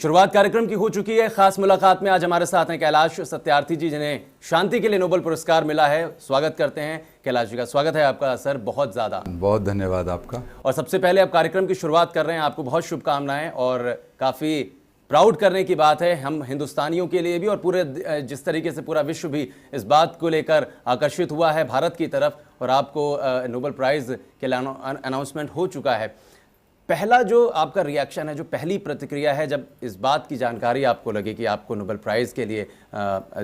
शुरुआत कार्यक्रम की हो चुकी है। खास मुलाकात में आज हमारे साथ हैं कैलाश सत्यार्थी जी, जिन्हें शांति के लिए नोबेल पुरस्कार मिला है। स्वागत करते हैं कैलाश जी का। स्वागत है आपका सर, बहुत ज़्यादा बहुत धन्यवाद आपका। और सबसे पहले आप कार्यक्रम की शुरुआत कर रहे हैं, आपको बहुत शुभकामनाएं। और काफ़ी प्राउड करने की बात है हम हिंदुस्तानियों के लिए भी, और पूरे जिस तरीके से पूरा विश्व भी इस बात को लेकर आकर्षित हुआ है भारत की तरफ, और आपको नोबेल प्राइज़ के लिए अनाउंसमेंट हो चुका है। पहला जो आपका रिएक्शन है, जो पहली प्रतिक्रिया है जब इस बात की जानकारी आपको लगी कि आपको नोबेल प्राइज़ के लिए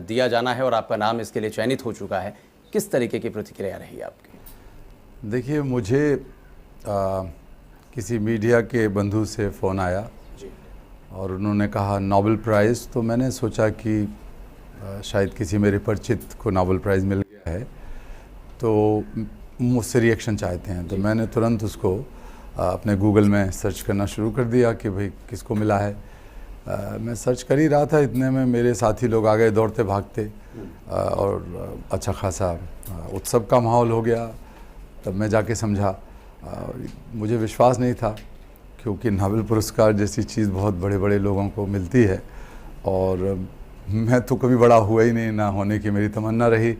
दिया जाना है और आपका नाम इसके लिए चयनित हो चुका है, किस तरीके की प्रतिक्रिया रही आपकी? देखिए, मुझे किसी मीडिया के बंधु से फ़ोन आया जी। और उन्होंने कहा नोबेल प्राइज़, तो मैंने सोचा कि शायद किसी मेरे परिचित को नोबेल प्राइज़ मिल गया है, तो मुझसे रिएक्शन चाहते हैं। तो मैंने तुरंत उसको अपने गूगल में सर्च करना शुरू कर दिया कि भाई किसको मिला है। मैं सर्च कर ही रहा था, इतने में मेरे साथी लोग आ गए दौड़ते भागते, और अच्छा खासा उत्सव का माहौल हो गया। तब मैं जाके समझा, मुझे विश्वास नहीं था, क्योंकि नोबेल पुरस्कार जैसी चीज़ बहुत बड़े बड़े लोगों को मिलती है, और मैं तो कभी बड़ा हुआ ही नहीं, ना होने की मेरी तमन्ना रही।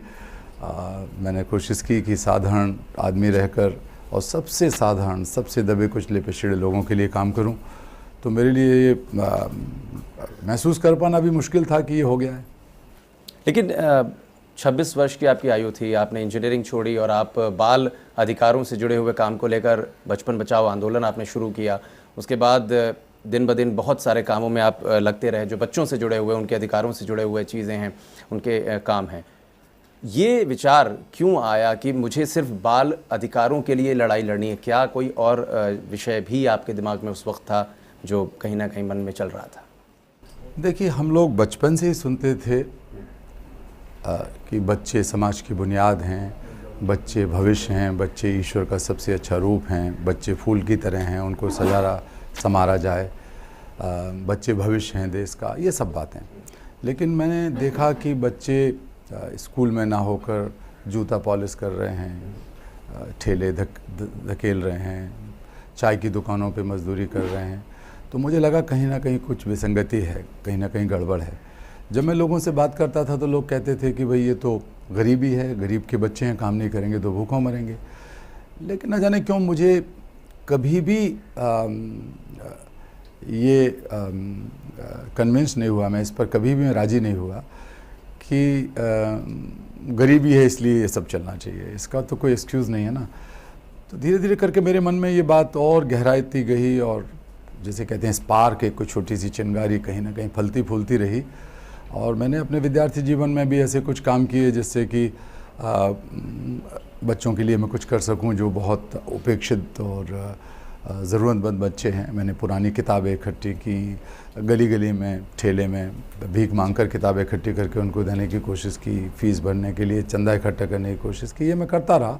मैंने कोशिश की कि साधारण आदमी रहकर और सबसे साधारण, सबसे दबे कुचले पिछड़े लोगों के लिए काम करूं, तो मेरे लिए ये महसूस कर पाना भी मुश्किल था कि ये हो गया है। लेकिन 26 वर्ष की आपकी आयु थी, आपने इंजीनियरिंग छोड़ी और आप बाल अधिकारों से जुड़े हुए काम को लेकर बचपन बचाओ आंदोलन आपने शुरू किया। उसके बाद दिन ब दिन बहुत सारे कामों में आप लगते रहे, जो बच्चों से जुड़े हुए, उनके अधिकारों से जुड़े हुए चीज़ें हैं, उनके काम हैं। ये विचार क्यों आया कि मुझे सिर्फ बाल अधिकारों के लिए लड़ाई लड़नी है? क्या कोई और विषय भी आपके दिमाग में उस वक्त था जो कहीं ना कहीं मन में चल रहा था? देखिए, हम लोग बचपन से ही सुनते थे कि बच्चे समाज की बुनियाद हैं, बच्चे भविष्य हैं, बच्चे ईश्वर का सबसे अच्छा रूप हैं, बच्चे फूल की तरह हैं, उनको सजारा संवारा जाए, बच्चे भविष्य हैं देश का, ये सब बातें। लेकिन मैंने देखा कि बच्चे स्कूल में ना होकर जूता पॉलिश कर रहे हैं, ठेले धकेल रहे हैं, चाय की दुकानों पे मजदूरी कर रहे हैं, तो मुझे लगा कहीं ना कहीं कुछ विसंगति है, कहीं ना कहीं गड़बड़ है। जब मैं लोगों से बात करता था तो लोग कहते थे कि भाई ये तो गरीबी है, गरीब के बच्चे हैं, काम नहीं करेंगे तो भूखों मरेंगे। लेकिन न जाने क्यों मुझे कभी भी ये कन्विंस नहीं हुआ, मैं इस पर कभी भी राज़ी नहीं हुआ कि गरीबी है इसलिए ये सब चलना चाहिए, इसका तो कोई एक्सक्यूज़ नहीं है ना। तो धीरे धीरे करके मेरे मन में ये बात और गहराती गई, और जैसे कहते हैं स्पार्क, एक कोई छोटी सी चिंगारी कहीं ना कहीं फलती फूलती रही। और मैंने अपने विद्यार्थी जीवन में भी ऐसे कुछ काम किए जिससे कि बच्चों के लिए मैं कुछ कर सकूं जो बहुत उपेक्षित और ज़रूरतमंद बच्चे हैं। मैंने पुरानी किताबें इकट्ठी की, गली गली में ठेले में भीख मांगकर किताबें इकट्ठी करके उनको देने की कोशिश की, फ़ीस भरने के लिए चंदा इकट्ठा करने की कोशिश की। ये मैं करता रहा,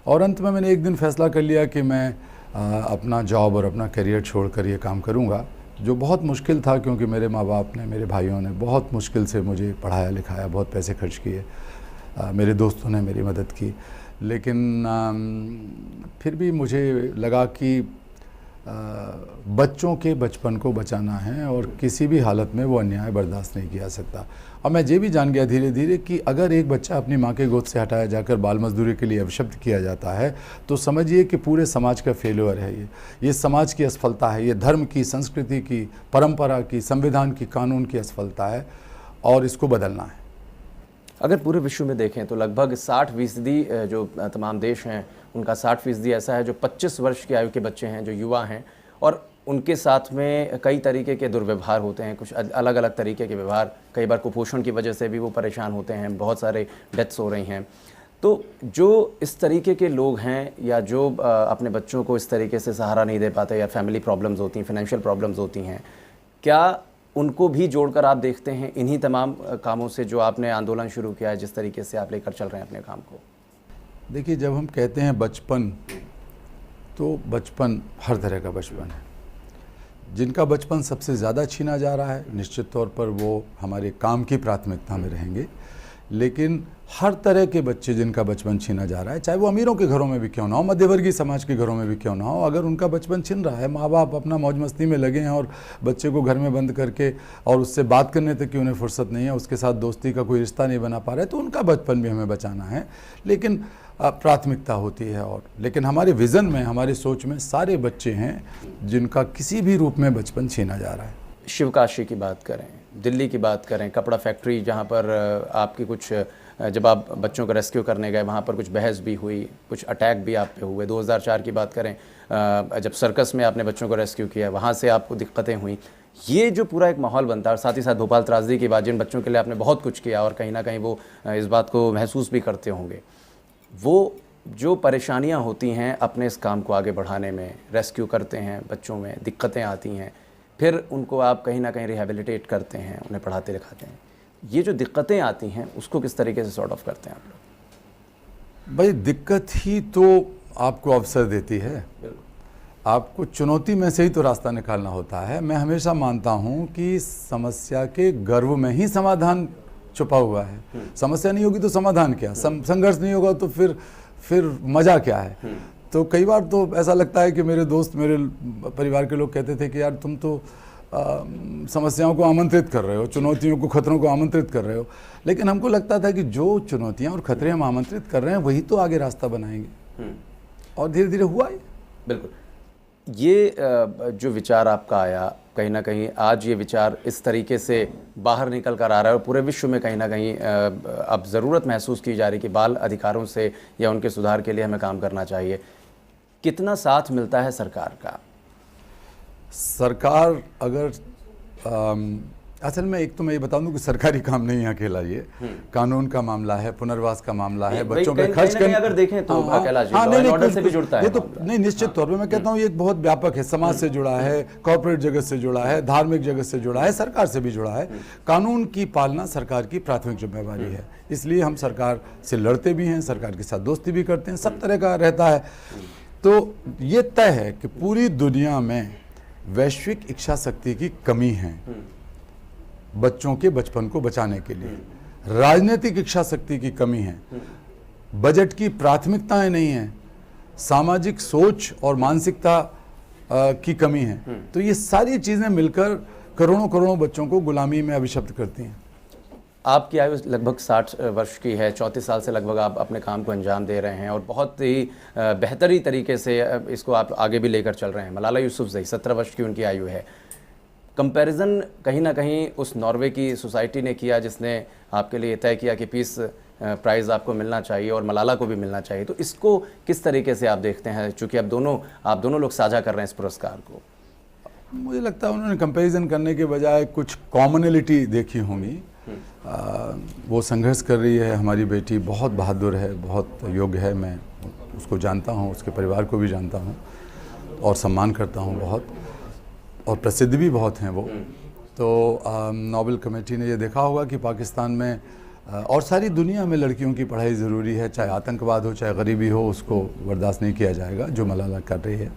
और अंत में मैंने एक दिन फैसला कर लिया कि मैं अपना जॉब और अपना करियर छोड़कर ये काम करूँगा, जो बहुत मुश्किल था, क्योंकि मेरे माँ बाप ने, मेरे भाइयों ने बहुत मुश्किल से मुझे पढ़ाया लिखाया, बहुत पैसे खर्च किए, मेरे दोस्तों ने मेरी मदद की। लेकिन फिर भी मुझे लगा कि बच्चों के बचपन को बचाना है, और किसी भी हालत में वो अन्याय बर्दाश्त नहीं किया सकता। और मैं ये भी जान गया धीरे धीरे कि अगर एक बच्चा अपनी माँ के गोद से हटाया जाकर बाल मजदूरी के लिए अभिशप्त किया जाता है, तो समझिए कि पूरे समाज का फेल्योर है। ये समाज की असफलता है, ये धर्म की, संस्कृति की, परंपरा की, संविधान की, कानून की असफलता है, और इसको बदलना है। अगर पूरे विश्व में देखें तो लगभग 60% जो तमाम देश हैं उनका 60% ऐसा है जो 25 वर्ष की आयु के बच्चे हैं, जो युवा हैं, और उनके साथ में कई तरीके के दुर्व्यवहार होते हैं, कुछ अलग अलग तरीके के व्यवहार। कई बार कुपोषण की वजह से भी वो परेशान होते हैं, बहुत सारे डेथ्स हो रही हैं। तो जो इस तरीके के लोग हैं, या जो अपने बच्चों को इस तरीके से सहारा नहीं दे पाते, या फैमिली प्रॉब्लम्स होती हैं, फाइनेंशियल प्रॉब्लम्स होती हैं, क्या उनको भी जोड़कर आप देखते हैं इन्हीं तमाम कामों से जो आपने आंदोलन शुरू किया है, जिस तरीके से आप लेकर चल रहे हैं अपने काम को? देखिए, जब हम कहते हैं बचपन, तो बचपन हर तरह का बचपन है। जिनका बचपन सबसे ज़्यादा छीना जा रहा है, निश्चित तौर पर वो हमारे काम की प्राथमिकता में रहेंगे। लेकिन हर तरह के बच्चे जिनका बचपन छीना जा रहा है, चाहे वो अमीरों के घरों में भी क्यों ना हो, मध्यवर्गीय समाज के घरों में भी क्यों ना हो, अगर उनका बचपन छिन रहा है, माँ बाप अपना मौज मस्ती में लगे हैं और बच्चे को घर में बंद करके और उससे बात करने तक की उन्हें फुर्सत नहीं है, उसके साथ दोस्ती का कोई रिश्ता नहीं बना पा रहा है, तो उनका बचपन भी हमें बचाना है। लेकिन प्राथमिकता होती है और लेकिन हमारे विज़न में, हमारी सोच में सारे बच्चे हैं जिनका किसी भी रूप में बचपन छीना जा रहा है। शिवकाशी की बात करें, दिल्ली की बात करें, कपड़ा फैक्ट्री जहाँ पर आपकी कुछ, जब आप बच्चों को रेस्क्यू करने गए वहाँ पर कुछ बहस भी हुई, कुछ अटैक भी आप पे हुए। 2004 की बात करें, जब सर्कस में आपने बच्चों को रेस्क्यू किया, वहाँ से आपको दिक्कतें हुई। ये जो पूरा एक माहौल बनता है, और साथ ही साथ भोपाल त्रासदी की बात, जिन बच्चों के लिए आपने बहुत कुछ किया और कहीं ना कहीं वो इस बात को महसूस भी करते होंगे, वो जो परेशानियाँ होती हैं अपने इस काम को आगे बढ़ाने में, रेस्क्यू करते हैं बच्चों में, दिक्कतें आती हैं, फिर उनको आप कहीं ना कहीं रिहेबिलिटेट करते हैं, उन्हें पढ़ाते लिखाते हैं, ये जो दिक्कतें आती हैं उसको किस तरीके से सॉर्ट ऑफ करते हैं आप लोग? भाई दिक्कत ही तो आपको अवसर देती है, आपको चुनौती में से ही तो रास्ता निकालना होता है। मैं हमेशा मानता हूँ कि समस्या के गर्भ में ही समाधान छुपा हुआ है। समस्या नहीं होगी तो समाधान क्या, संघर्ष नहीं होगा तो फिर मज़ा क्या है। तो कई बार तो ऐसा लगता है कि मेरे दोस्त, मेरे परिवार के लोग कहते थे कि यार तुम तो समस्याओं को आमंत्रित कर रहे हो, चुनौतियों को, खतरों को आमंत्रित कर रहे हो। लेकिन हमको लगता था कि जो चुनौतियां और खतरे हम आमंत्रित कर रहे हैं वही तो आगे रास्ता बनाएंगे, और धीरे धीरे हुआ है। बिल्कुल। ये जो विचार आपका आया, कहीं ना कहीं आज ये विचार इस तरीके से बाहर निकल कर आ रहा है और पूरे विश्व में कहीं ना कहीं अब ज़रूरत महसूस की जा रही कि बाल अधिकारों से या उनके सुधार के लिए हमें काम करना चाहिए। कितना साथ मिलता है सरकार का? सरकार अगर असल में एक तो मैं ये बता दूं कि सरकारी काम नहीं है अकेला, ये कानून का मामला है, पुनर्वास का मामला है, बच्चों पे खर्च करने, अगर देखें तो ऑर्डर से भी जुड़ता है। ये तो नहीं, निश्चित तौर पे मैं कहता हूँ ये एक बहुत व्यापक है, समाज से जुड़ा है, कॉर्पोरेट जगत से जुड़ा है, धार्मिक जगत से जुड़ा है, सरकार से भी जुड़ा है। कानून की पालना सरकार की प्राथमिक जिम्मेवारी है, इसलिए हम सरकार से लड़ते भी हैं, सरकार के साथ दोस्ती भी करते हैं, सब तरह का रहता है। तो ये तय है कि पूरी दुनिया में वैश्विक इच्छा शक्ति की कमी है बच्चों के बचपन को बचाने के लिए, राजनीतिक इच्छा शक्ति की कमी है, बजट की प्राथमिकताएं नहीं हैं, सामाजिक सोच और मानसिकता की कमी है। तो ये सारी चीज़ें मिलकर करोड़ों करोड़ों बच्चों को गुलामी में अभिशप्त करती हैं। आपकी आयु लगभग 60 वर्ष की है, 34 साल से लगभग आप अपने काम को अंजाम दे रहे हैं और बहुत ही बेहतरी तरीके से इसको आप आगे भी लेकर चल रहे हैं। मलाला यूसुफजई 17 वर्ष की उनकी आयु है। कंपैरिजन कहीं ना कहीं उस नॉर्वे की सोसाइटी ने किया जिसने आपके लिए तय किया कि पीस प्राइज़ आपको मिलना चाहिए और मलाला को भी मिलना चाहिए। तो इसको किस तरीके से आप देखते हैं, चूँकि आप दोनों लोग साझा कर रहे हैं इस पुरस्कार को? मुझे लगता है उन्होंने कंपैरिजन करने के बजाय कुछ कॉमनलिटी देखी होंगी। वो संघर्ष कर रही है, हमारी बेटी बहुत बहादुर है, बहुत योग्य है, मैं उसको जानता हूँ, उसके परिवार को भी जानता हूँ और सम्मान करता हूँ बहुत, और प्रसिद्ध भी बहुत हैं वो। तो नोबेल कमेटी ने ये देखा होगा कि पाकिस्तान में और सारी दुनिया में लड़कियों की पढ़ाई ज़रूरी है, चाहे आतंकवाद हो चाहे गरीबी हो, उसको बर्दाश्त नहीं किया जाएगा जो मलाला कर रही है।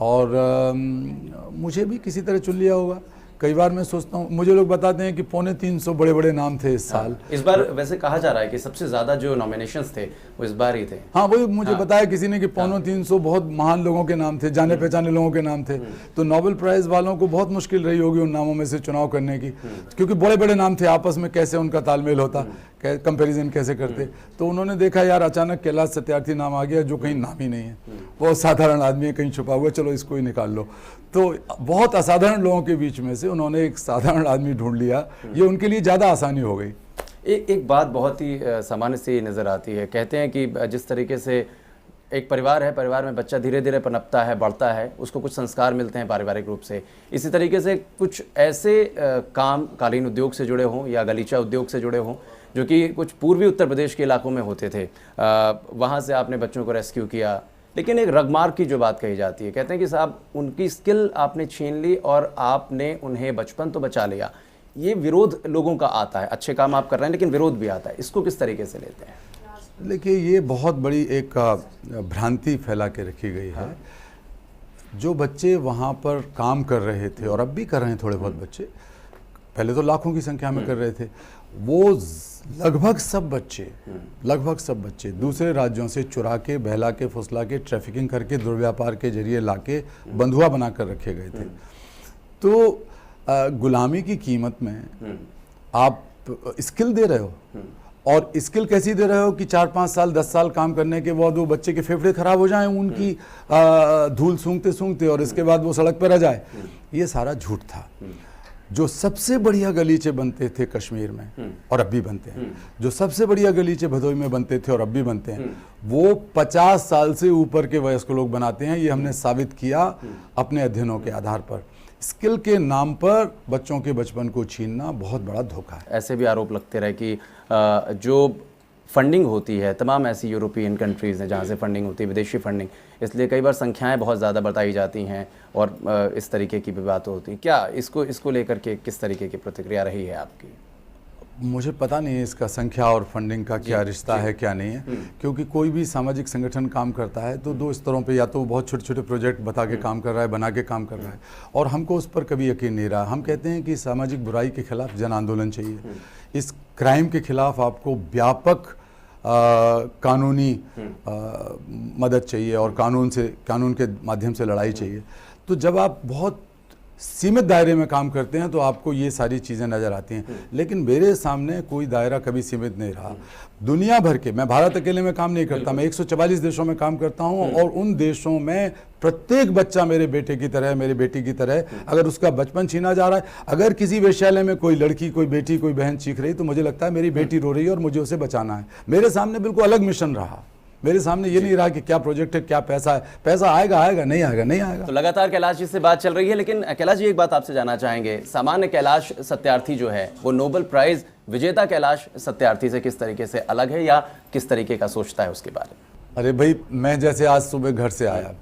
और मुझे भी किसी तरह चुन लिया होगा। कई बार मैं सोचता हूँ, मुझे लोग बताते हैं कि 350 बड़े बड़े नाम थे इस साल। इस बार वैसे कहा जा रहा है कि सबसे ज़्यादा जो नॉमिनेशंस थे वो इस बार ही थे। हाँ, वही मुझे बताया किसी ने कि 350 बहुत महान लोगों के नाम थे, जाने पहचाने लोगों के नाम थे। तो नोबेल प्राइज़ वालों को बहुत मुश्किल रही होगी उन नामों में से चुनाव करने की, क्योंकि बड़े बड़े नाम थे, आपस में कैसे उनका तालमेल होता, कंपैरिजन कैसे करते। तो उन्होंने देखा यार अचानक कैलाश सत्यार्थी नाम आ गया जो कहीं नाम ही नहीं है, बहुत साधारण आदमी है, कहीं छुपा हुआ, चलो इसको ही निकाल लो। तो बहुत असाधारण लोगों के बीच में से उन्होंने एक साधारण आदमी ढूंढ लिया, ये उनके लिए ज़्यादा आसानी हो गई। एक बात बहुत ही सामान्य सी नज़र आती है, कहते हैं कि जिस तरीके से एक परिवार है, परिवार में बच्चा धीरे धीरे पनपता है, बढ़ता है, उसको कुछ संस्कार मिलते हैं पारिवारिक रूप से। इसी तरीके से कुछ ऐसे काम कालीन उद्योग से जुड़े हों या गलीचा उद्योग से जुड़े हों जो कि कुछ पूर्वी उत्तर प्रदेश के इलाकों में होते थे, वहाँ से आपने बच्चों को रेस्क्यू किया। लेकिन एक रगमार्क की जो बात कही जाती है, कहते हैं कि साहब उनकी स्किल आपने छीन ली और आपने उन्हें बचपन तो बचा लिया। ये विरोध लोगों का आता है, अच्छे काम आप कर रहे हैं लेकिन विरोध भी आता है, इसको किस तरीके से लेते हैं? देखिए, ये बहुत बड़ी एक भ्रांति फैला के रखी गई है। जो बच्चे वहाँ पर काम कर रहे थे और अब भी कर रहे हैं, थोड़े बहुत बच्चे, पहले तो लाखों की संख्या में कर रहे थे, वो लगभग सब बच्चे दूसरे राज्यों से चुरा के, बहला के, फुसला के, ट्रैफिकिंग करके, दुर्व्यापार के जरिए लाके बंधुआ बना कर रखे गए थे। तो गुलामी की कीमत में आप स्किल दे रहे हो, और स्किल कैसी दे रहे हो कि 4-5 साल 10 साल काम करने के बाद वो बच्चे के फेफड़े खराब हो जाएं उनकी धूल सूंघते सूंघते, और इसके बाद वो सड़क पर आ जाए। ये सारा झूठ था। जो सबसे बढ़िया गलीचे बनते थे कश्मीर में और अब भी बनते हैं, जो सबसे बढ़िया गलीचे भदोई में बनते थे और अब भी बनते हैं, वो 50 साल से ऊपर के वयस्क लोग बनाते हैं। ये हमने साबित किया अपने अध्ययनों के आधार पर। स्किल के नाम पर बच्चों के बचपन को छीनना बहुत बड़ा धोखा है। ऐसे भी आरोप लगते रहे कि जो फंडिंग होती है, तमाम ऐसी यूरोपियन कंट्रीज़ हैं जहाँ से फंडिंग होती है, विदेशी फंडिंग, इसलिए कई बार संख्याएं बहुत ज़्यादा बताई जाती हैं और इस तरीके की भी बात होती है। क्या इसको लेकर के किस तरीके की प्रतिक्रिया रही है आपकी? मुझे पता नहीं है इसका संख्या और फंडिंग का क्या रिश्ता है, क्या नहीं है, क्योंकि कोई भी सामाजिक संगठन काम करता है तो 2 स्तरों पे, या तो बहुत छोटे छोटे प्रोजेक्ट बता के काम कर रहा है, बना के काम कर रहा है, और हमको उस पर कभी यकीन नहीं रहा। हम कहते हैं कि सामाजिक बुराई के खिलाफ जन आंदोलन चाहिए। इस क्राइम के खिलाफ आपको व्यापक कानूनी मदद चाहिए और कानून के माध्यम से लड़ाई चाहिए। तो जब आप बहुत सीमित दायरे में काम करते हैं तो आपको ये सारी चीज़ें नज़र आती हैं, लेकिन मेरे सामने कोई दायरा कभी सीमित नहीं रहा। दुनिया भर के, मैं भारत अकेले में काम नहीं करता, मैं 144 देशों में काम करता हूं, और उन देशों में प्रत्येक बच्चा मेरे बेटे की तरह, मेरी बेटी की तरह, अगर उसका बचपन छीना जा रहा है, अगर किसी वेश्यालय में कोई लड़की, कोई बेटी, कोई बहन चीख रही, तो मुझे लगता है मेरी बेटी रो रही है और मुझे उसे बचाना है। मेरे सामने बिल्कुल अलग मिशन रहा। मेरे सामने ये नहीं रहा कि क्या प्रोजेक्ट है, क्या पैसा है, पैसा आएगा नहीं आएगा। तो लगातार कैलाश जी से बात चल रही है, लेकिन कैलाश जी एक बात आपसे जानना चाहेंगे, सामान्य कैलाश सत्यार्थी जो है वो नोबेल प्राइज विजेता कैलाश सत्यार्थी से किस तरीके से अलग है, या किस तरीके का सोचता है उसके बारे में? अरे भाई, मैं जैसे आज सुबह घर से आया,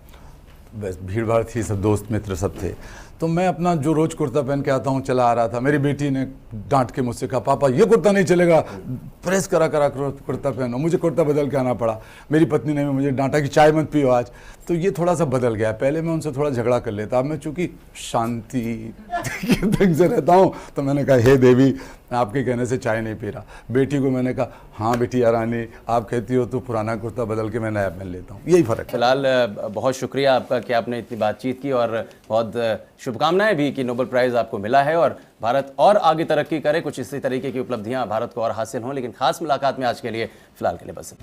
बस भीड़ भाड़ थी, सब दोस्त मित्र सब थे, तो मैं अपना जो रोज कुर्ता पहन के आता हूँ चला आ रहा था। मेरी बेटी ने डांट के मुझसे कहा, पापा ये कुर्ता नहीं चलेगा, प्रेस करा कुर्ता पहनो। मुझे कुर्ता बदल के आना पड़ा। मेरी पत्नी ने भी मुझे डांटा कि चाय मत पियो आज। तो ये थोड़ा सा बदल गया। पहले मैं उनसे थोड़ा झगड़ा कर लेता, अब मैं चूंकि शांति ढंग से रहता हूँ, तो मैंने कहा, हे देवी, मैं आपके कहने से चाय नहीं पी रहा। बेटी को मैंने कहा, हाँ बेटी रानी, आप कहती हो तो पुराना कुर्ता बदल के मैं नया पहन लेता हूँ। यही फ़र्क है। फिलहाल बहुत शुक्रिया आपका कि आपने इतनी बातचीत की, और बहुत शुभकामनाएं भी कि नोबेल प्राइज़ आपको मिला है और भारत और आगे तरक्की करे, कुछ इसी तरीके की उपलब्धियां भारत को और हासिल हों। लेकिन खास मुलाकात में आज के लिए फिलहाल के लिए बस।